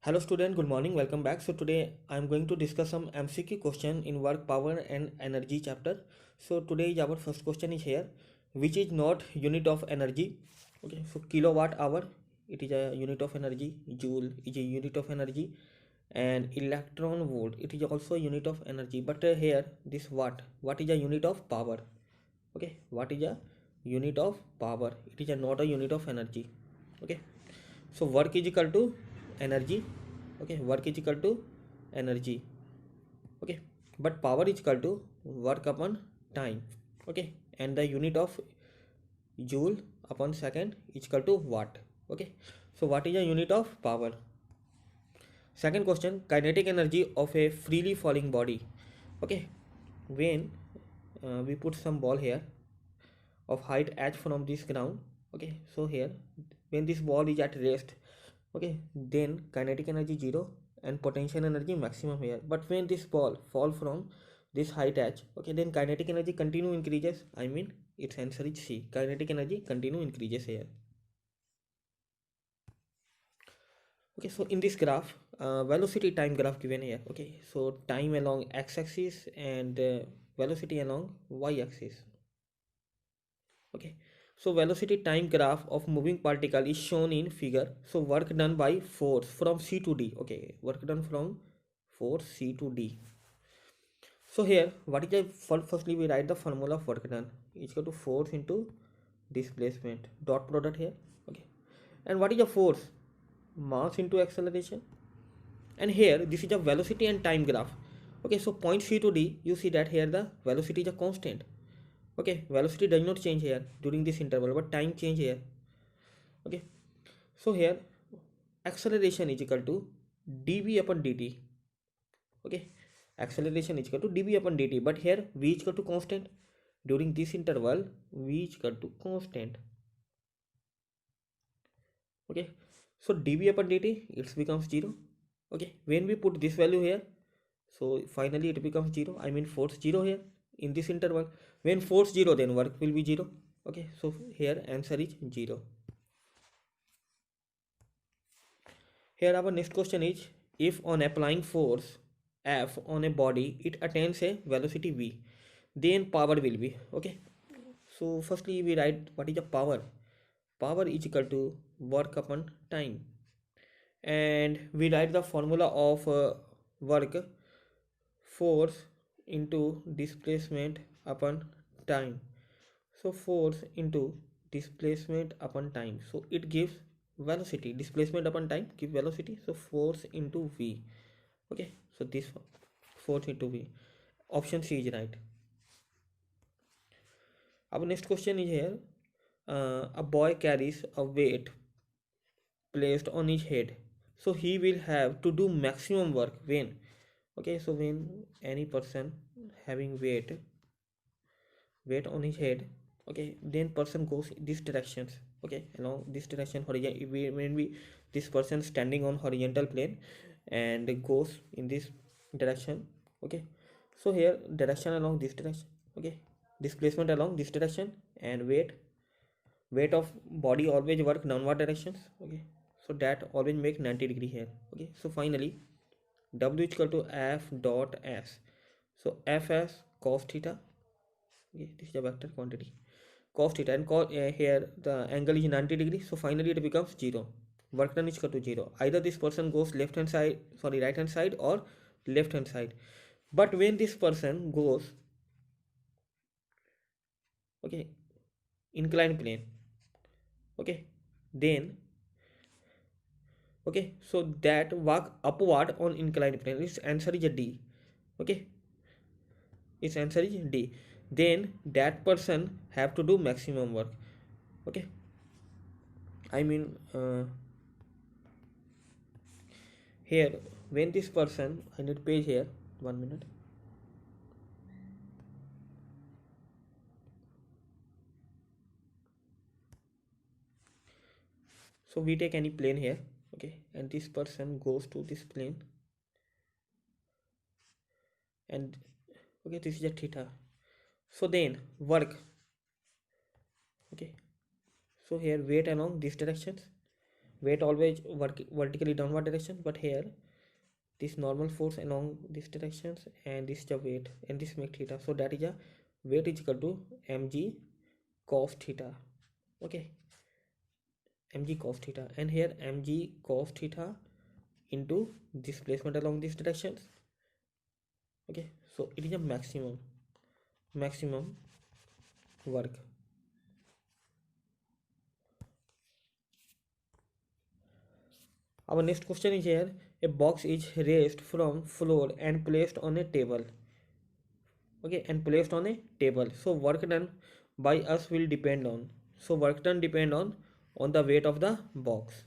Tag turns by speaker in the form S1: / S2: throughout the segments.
S1: Hello student, good morning, welcome back. So today I am going to discuss some MCQ question in work power and energy chapter. So today is our first question is here, which is not unit of energy. Okay, so kilowatt hour, it is a unit of energy, joule is a unit of energy, and electron volt, it is also a unit of energy. But here this what is a unit of power? Okay, what is a unit of power? It is not a unit of energy. Okay, so work is equal to energy. Okay, work is equal to energy. Okay, but power is equal to work upon time. Okay, and the unit of joule upon second is equal to watt. Okay, so what is a unit of power? Second question, kinetic energy of a freely falling body. Okay, when we put some ball here of height h from this ground. Okay, so here when this ball is at rest, okay, then kinetic energy 0 and potential energy maximum here. But when this ball fall from this height h, okay, then kinetic energy continue increases. I mean its answer is C, kinetic energy continue increases here. Okay, so in this graph, velocity time graph given here. Okay, so time along x-axis and velocity along y-axis. Okay, so velocity time graph of moving particle is shown in figure. So work done by force from C to D. Okay, work done from force C to D. So here what is the firstly we write the formula of work done is equal to force into displacement, dot product here. Okay, and what is the force? Mass into acceleration. And here this is a velocity and time graph. Okay, so point C to D, you see that here the velocity is a constant. Okay, velocity does not change here during this interval, but time change here. Okay, so here acceleration is equal to dv upon dt. Okay, acceleration is equal to dv upon dt, but here v is equal to constant. During this interval v is equal to constant. Okay, so dv upon dt it becomes 0. Okay, when we put this value here, so finally it becomes 0. I mean force 0 here in this interval. When force 0, then work will be 0. Okay, so here answer is 0. Here our next question is, if on applying force F on a body it attains a velocity v, then power will be. Okay, so firstly we write what is the power. Power is equal to work upon time, and we write the formula of work, force into displacement upon time. So force into displacement upon time, so it gives velocity. Displacement upon time give velocity, so force into v. Okay, so this force into v, option C is right. Our next question is here, a boy carries a weight placed on his head, so he will have to do maximum work when. Okay, so when any person having weight on his head, okay, then person goes this directions. Okay, along this direction horizontal, when we this person standing on horizontal plane and goes in this direction. Okay, so here direction along this direction. Okay, displacement along this direction, and weight of body always work downward directions. Okay, so that always make 90 degree here. Okay, so finally w is equal to f dot s. So f as cos theta. Okay, this is a vector quantity cos theta, and here the angle is 90 degrees, so finally it becomes 0. Work done is equal to 0. Either this person goes left hand side, sorry, right hand side, or left hand side. But when this person goes, okay, inclined plane, okay, then, okay, so that walk upward on inclined plane, its answer is a D. Okay, its answer is D. Then that person have to do maximum work. Okay, I mean here when this person, I need page here, 1 minute. So we take any plane here. Okay, and this person goes to this plane, and okay, this is a theta. So then work. Okay, so here weight along this directions, weight always vertically downward direction, but here this normal force along these directions, and this is the weight, and this make theta. So that is a weight is equal to mg cos theta. Okay, mg cos theta, and here mg cos theta into displacement along these directions. Okay, so it is a maximum work. Our next question is here: a box is raised from floor and placed on a table. Okay, and placed on a table. So work done by us will depend on. So work done depend on the weight of the box.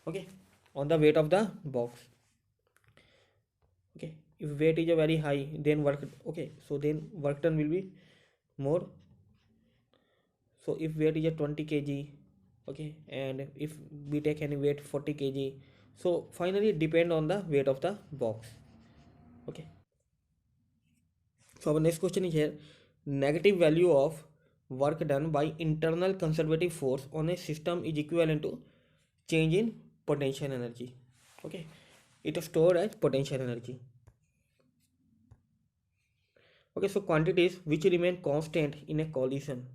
S1: Okay, on the weight of the box. Okay, if weight is a very high, then work. Okay, so then work done will be more. So if weight is a 20 kg, okay, and if we take any weight 40 kg, so finally depend on the weight of the box. Okay, so our next question is here: negative value of work done by internal conservative force on a system is equivalent to change in potential energy. Okay, it is stored as potential energy. Okay, so quantities which remain constant in a collision.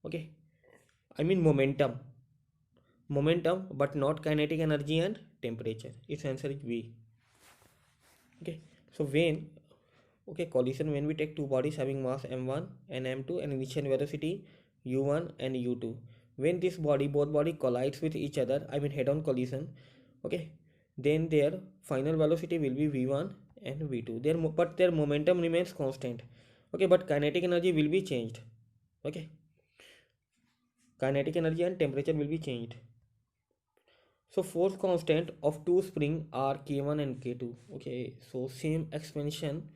S1: Okay, I mean momentum, but not kinetic energy and temperature. Its answer is B. Okay, so when, okay, collision, when we take two bodies having mass m1 and m2 and initial velocity u1 and u2, when both body collides with each other, I mean head on collision, okay, then their final velocity will be v1 and v2, but their momentum remains constant. Okay, but kinetic energy will be changed. Okay, kinetic energy and temperature will be changed. So force constant of two spring are k1 and k2. Okay, so same expansion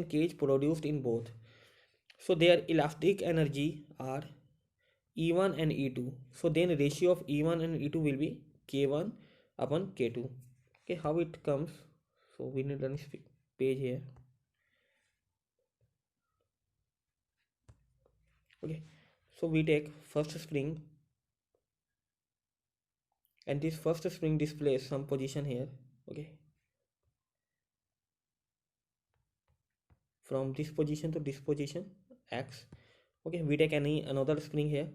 S1: cage produced in both, so their elastic energy are e1 and e2. So then ratio of e1 and e2 will be k1 upon k2. Okay, how it comes? So we need a page here. Okay, so we take first spring, and this first spring displays some position here. Okay, from this position to this position x. Okay, we take another spring here,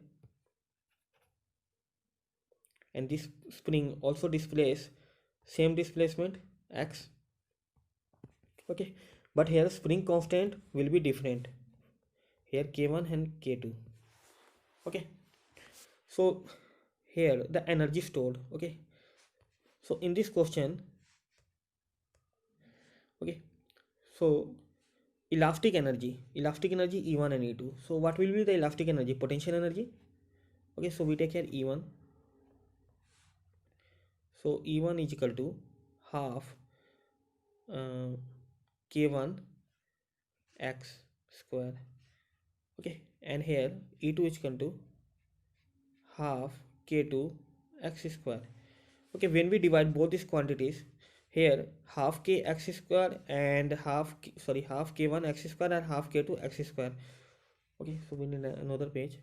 S1: and this spring also displays same displacement x. Okay, but here spring constant will be different, here k1 and k2. Okay, so here the energy stored. Okay, so in this question, okay, so elastic energy e1 and e2. So what will be the elastic energy? Potential energy. Okay, so we take here e1. So e1 is equal to half k1 x square. Okay, and here e2 is equal to half k2 x square. Okay, when we divide both these quantities, here half k x square and half k1 x square and half k2 x square. Okay, so we need another page.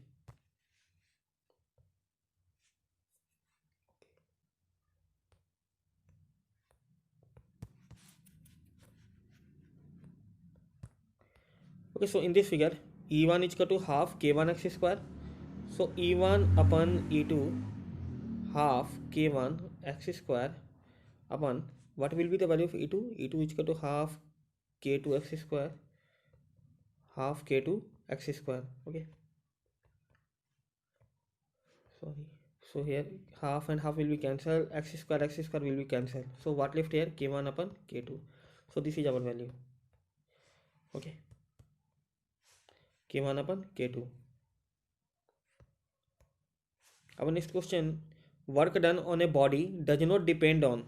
S1: Okay, so in this figure e1 is equal to half k1 x square. So e1 upon e2 half k1 x square upon, what will be the value of e2? E2 is equal to half k2 x square, half k2 x square. Okay, sorry, so here half and half will be cancelled, x square will be cancelled. So what left here? K1 upon k2. So this is our value. Okay, k1 upon k2. Our next question: work done on a body does not depend on.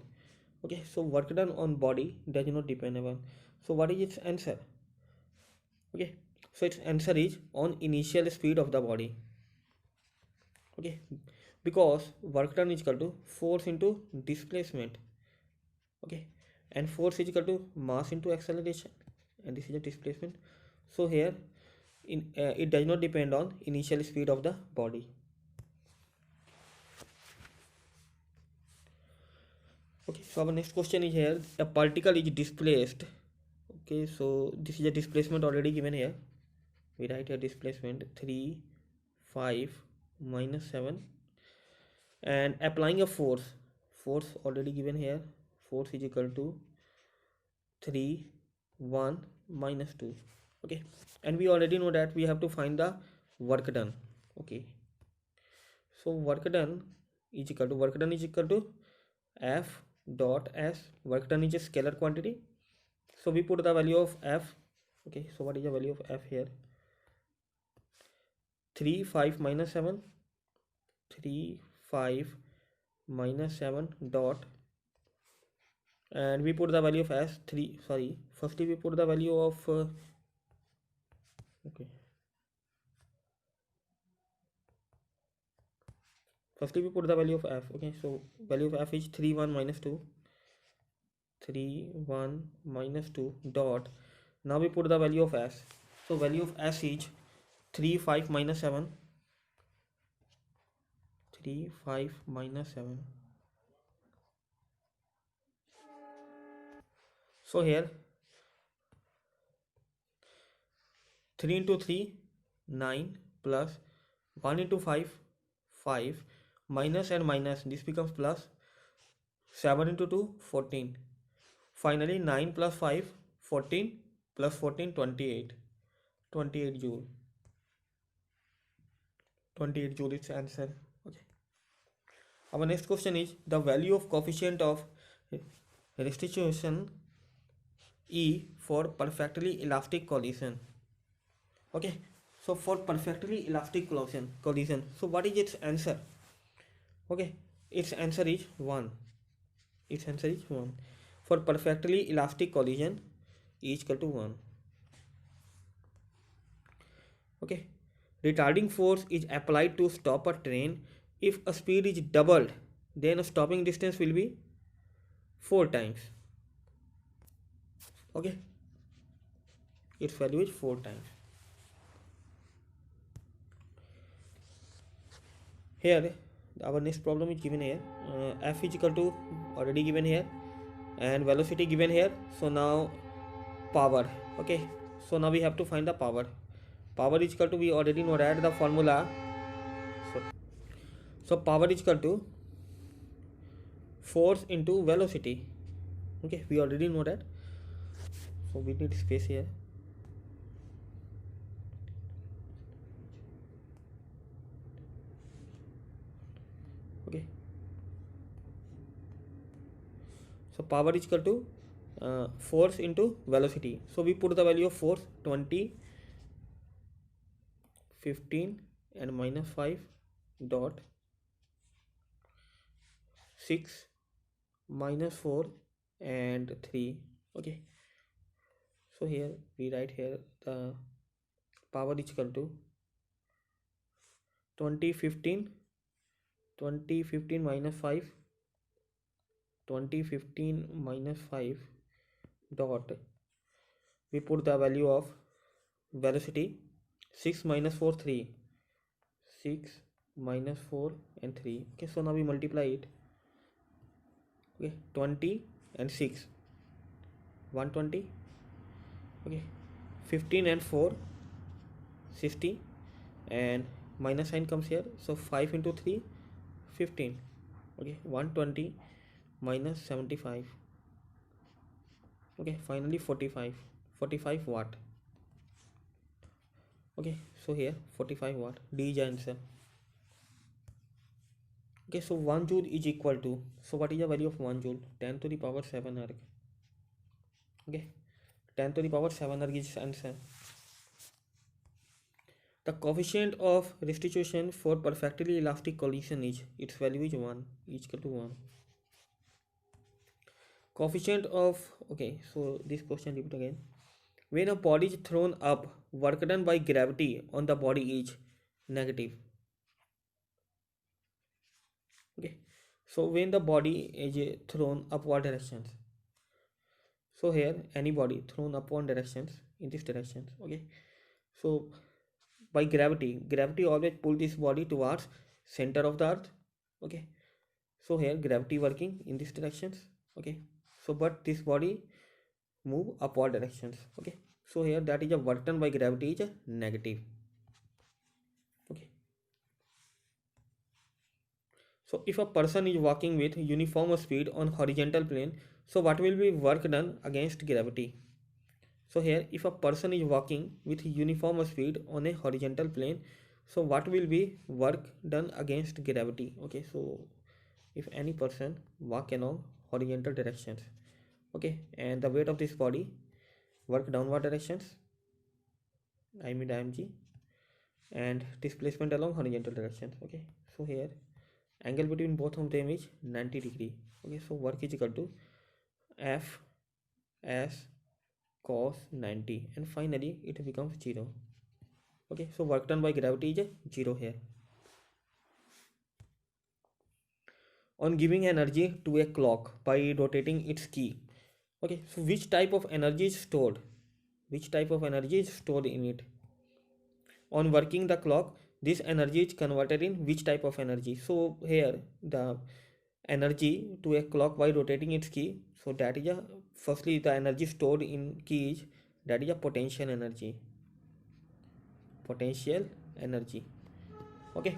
S1: Okay, so work done on body does not depend on. So what is its answer? Okay, so its answer is on initial speed of the body. Okay, because work done is equal to force into displacement. Okay, and force is equal to mass into acceleration, and this is the displacement. So here it does not depend on initial speed of the body. Okay, so our next question is here, a particle is displaced. Okay, so this is a displacement already given here. We write here displacement 3 5 minus 7, and applying a force already given here. Force is equal to 3 1 minus 2. Okay, and we already know that we have to find the work done. Okay, so work done is equal to F dot S. Work done is a scalar quantity, so we put the value of F. Okay, so what is the value of F here? 3 5 minus 7, 3 5 minus 7 dot, and we put the value of S 3, sorry, firstly we put the value of okay, firstly we put the value of F. Okay, so value of F is 3 1 minus 2, 3 1 minus 2 dot. Now we put the value of S. So value of S is 3 5 minus 7, 3 5 minus 7. So here 3 into 3 9 plus 1 into 5 5 minus and minus, this becomes plus, 7 into 2 14. Finally 9 plus 5 14 plus 14 28. 28 joule. 28 joule is answer. Okay, our next question is the value of coefficient of restitution E for perfectly elastic collision. Okay, so for perfectly elastic collision, so what is its answer? Okay, its answer is 1. Its answer is 1. For perfectly elastic collision, E is equal to 1. Okay, retarding force is applied to stop a train. If a speed is doubled, then a stopping distance will be 4 times. Okay, its value is 4 times. Here our next problem is given here. F is equal to already given here, and velocity given here. So now power. Okay, so now we have to find the power. Power is equal to, we already know that the formula. So power is equal to force into velocity. Okay, we already know that, so we need space here. Okay, so power is equal to force into velocity. So we put the value of force 20 15 and minus 5 dot 6 minus 4 and 3. Okay, so here we write here the power is equal to 20 15 minus 5, 20 15 minus 5 dot, we put the value of velocity 6 minus 4 3, 6 minus 4 and 3. Okay, so now we multiply it. Okay, 20 and 6 120. Okay, 15 and 4 60, and minus sign comes here, so 5 into 3 15. Okay, 120 minus 75. Okay, finally 45 watt. Okay, so here 45 watt, D is the answer. Okay, so 1 joule is equal to, so what is the value of 1 joule? 10 to the power 7 erg. Okay, 10 to the power 7 erg is answer. The coefficient of restitution for perfectly elastic collision is, its value is 1, is equal to 1. Coefficient of, okay, so this question repeat again. When a body is thrown up, work done by gravity on the body is negative. Okay, so when the body is thrown upward directions, so here any body thrown upward directions, in this directions. Okay, so by gravity always pull this body towards center of the earth. Okay, So here gravity working in this directions. Okay, so but this body move upward directions. Okay, so here that is a work done by gravity is a negative. Okay, so if a person is walking with uniform speed on horizontal plane, so what will be work done against gravity? So here if a person is walking with uniform speed on a horizontal plane, so what will be work done against gravity? Okay, so if any person walk along horizontal directions, okay, and the weight of this body work downward directions, I mean mg, and displacement along horizontal directions. Okay, so here angle between both of them is 90 degree. Okay, so work is equal to f as cos 90, and finally it becomes 0. Okay, so work done by gravity is 0 here. On giving energy to a clock by rotating its key, okay, so which type of energy is stored, which type of energy is stored in it? On working the clock, this energy is converted in which type of energy? So here the energy to a clock by rotating its key, so that is a, firstly the energy stored in key is, that is a potential energy, potential energy. Okay,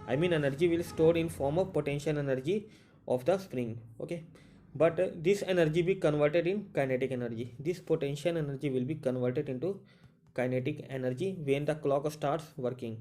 S1: I mean energy will stored in form of potential energy of the spring. Okay, but this energy be converted in kinetic energy. This potential energy will be converted into kinetic energy when the clock starts working.